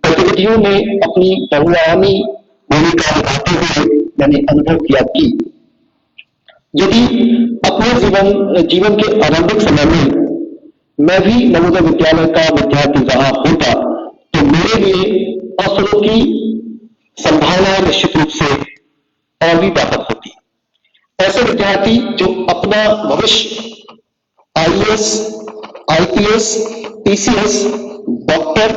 गतिविधियों में अपनी बहुआयामी भूमिका निभाते हुए मैंने अनुभव किया कि यदि अपने जीवन के आरंभिक समय में मैं भी नवोदय विद्यालय का विद्यार्थी रहा होता तो मेरे लिए अवसरों की संभावनाएं निश्चित रूप से और भी व्यापक होती। ऐसे विद्यार्थी जो अपना भविष्य आईएएस, आईपीएस, टीसीएस, डॉक्टर,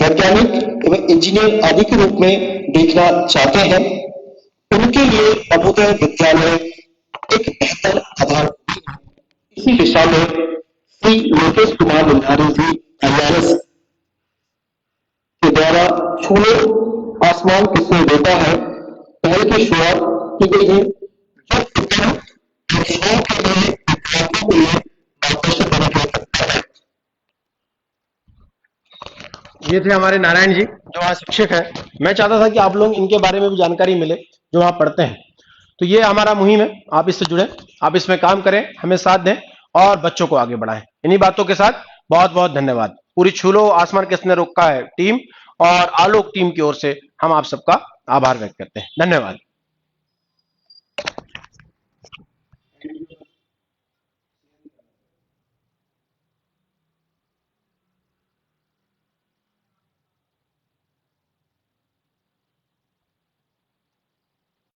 वैज्ञानिक एवं इंजीनियर आदि के रूप में देखना चाहते हैं, उनके लिए नवोदय विद्यालय एक बेहतर आधार। इसी दिशा में श्री लोकेश कुमार भंडारी जी आईआरएस के द्वारा छूलो आसमान किसने रोका है पहल की शुरुआत की गई है, जो परीक्षाओं के लिए विद्यार्थियों के लिए मार्गदर्शन देने के लिए करता है। ये थे हमारे नारायण जी जो वहाँ शिक्षक है। मैं चाहता था कि आप लोग इनके बारे में भी जानकारी मिले जो वहाँ पढ़ते हैं। तो ये हमारा मुहिम है, आप इससे जुड़े, आप इसमें काम करें, हमें साथ दें और बच्चों को आगे बढ़ाएं। इन्हीं बातों के साथ बहुत बहुत धन्यवाद। पूरी छूलो आसमान किसने रोका है टीम और आलोक टीम की ओर से हम आप सबका आभार व्यक्त करते हैं। धन्यवाद।